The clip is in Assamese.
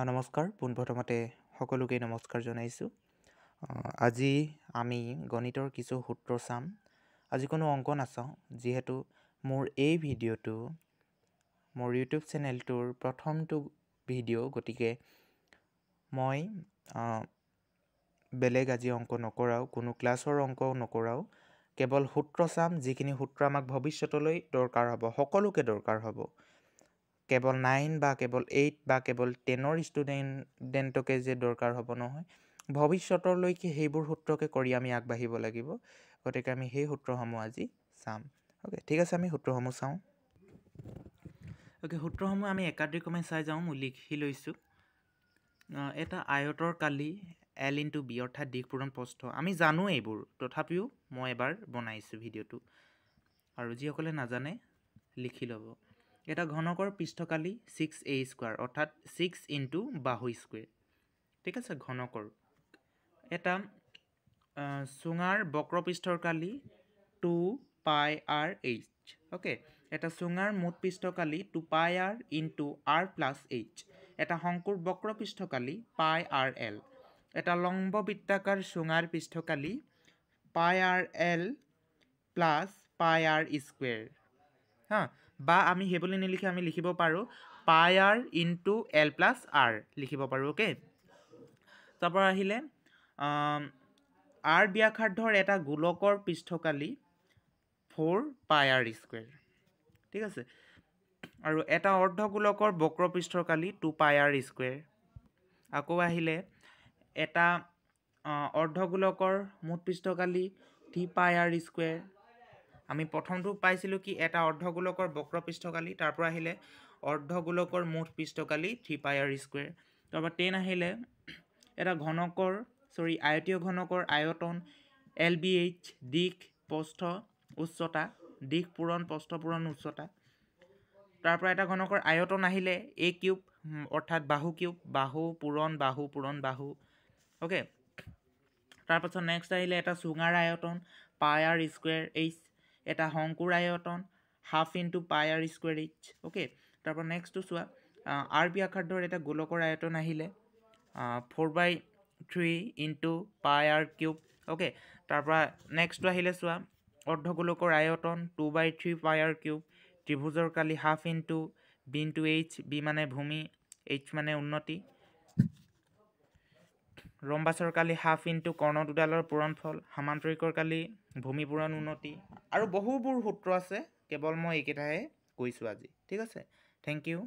নমস্কাৰ পোনপ্ৰথমতে সকলোকে নমস্কাৰ জনাইছোঁ। আজি আমি গণিতৰ কিছু সূত্ৰ চাম। আজি কোনো অংক নাচাওঁ, যিহেতু মোৰ এই ভিডিঅ'টো মোৰ ইউটিউব চেনেলটোৰ প্ৰথমটো ভিডিঅ', গতিকে মই বেলেগ আজি অংক নকৰাওঁ, কোনো ক্লাছৰ অংক নকৰাওঁ। কেৱল সূত্ৰ চাম, যিখিনি সূত্ৰ আমাক ভৱিষ্যতলৈ দৰকাৰ হ'ব, সকলোকে দৰকাৰ হ'ব। কেৱল 9 বা কেৱল 8 বা কেৱল 10ৰ ষ্টুডেণ্টকে যে দৰকাৰ হ'ব নহয়, ভৱিষ্যতলৈকে সেইবোৰ সূত্ৰকে কৰি আমি আগবাঢ়িব লাগিব। গতিকে আমি সেই সূত্ৰসমূহ আজি চাম। অ'কে, ঠিক আছে, আমি সূত্ৰসমূহ চাওঁ। অ'কে, সূত্ৰসমূহ আমি একাদিক্ৰমে চাই যাওঁ। মই লিখি লৈছোঁ। এটা আয়তৰ কালি L × B, অৰ্থাৎ দিশ পূৰণ প্ৰস্থ। আমি জানো এইবোৰ, তথাপিও মই এবাৰ বনাইছোঁ ভিডিঅ'টো, আৰু যিসকলে নাজানে লিখি ল'ব। এটা ঘনকৰ পৃষ্ঠকালি 6a², অৰ্থাৎ 6 × বাহু স্কুৱেৰ। ঠিক আছে, ঘনকৰ। এটা চুঙাৰ বক্ৰপৃষ্ঠৰ কালি 2πrh। অ'কে, এটা চুঙাৰ মুঠ পৃষ্ঠকালি 2πr × r+h। এটা শংকুৰ বক্ৰপৃষ্ঠকালি πrl। এটা লম্ব বৃত্তাকাৰ চুঙাৰ পৃষ্ঠকালি πrl + πr²। বা আমি সেইবুলি নিলিখি আমি লিখিব পাৰোঁ πr × l + r লিখিব পাৰোঁ। অ'কে, তাৰপৰা আহিলে r ব্যাসাৰ্ধৰ এটা গোলকৰ পৃষ্ঠকালি 4πr²। ঠিক আছে, আৰু এটা অৰ্ধগোলকৰ বক্ৰপৃষ্ঠৰ কালি 2πr²। আকৌ আহিলে এটা অৰ্ধগোলকৰ মুঠ পৃষ্ঠকালি 3πr²। আমি প্ৰথমটো পাইছিলোঁ কি, এটা অৰ্ধগোলকৰ বক্ৰপৃষ্ঠকালি, তাৰ পৰা আহিলে অৰ্ধগোলকৰ মুঠ পৃষ্ঠকালি 3πr²। তাৰপৰা 10 আহিলে এটা আয়তীয় ঘনকৰ আয়তন LBH, দিশ প্ৰস্থ উচ্চতা, দিশ পূৰণ প্ৰস্থ পূৰণ উচ্চতা। তাৰ পৰা এটা ঘনকৰ আয়তন আহিলে A³, অৰ্থাৎ বাহু কিউব, বাহু পূৰণ বাহু। অ'কে, তাৰপাছত নেক্সট আহিলে এটা চুঙাৰ আয়তন πr²h, এটা শংকুৰ আয়তন ½ × πr²h। অ'কে, তাৰপৰা নেক্সটটো চোৱা, r ব্যাসাৰ্ধৰ এটা গোলকৰ আয়তন আহিলে 4/3 × πr³। অ'কে, তাৰপৰা নেক্সটটো আহিলে চোৱা, অৰ্ধগোলকৰ আয়তন 2/3 πr³। ত্ৰিভুজৰ কালি ½ × b × h, b মানে ভূমি, h মানে উন্নতি। ৰম্বাছৰ কালি ½ × কৰ্ণ দুডালৰ পূৰণফল, সামান্তৰিকৰ কালি ভূমি পূৰণ উন্নতি, আৰু বহুবোৰ সূত্ৰ আছে, কেৱল মই এইকেইটাহে কৈছোঁ আজি। ঠিক আছে, থেংক ইউ।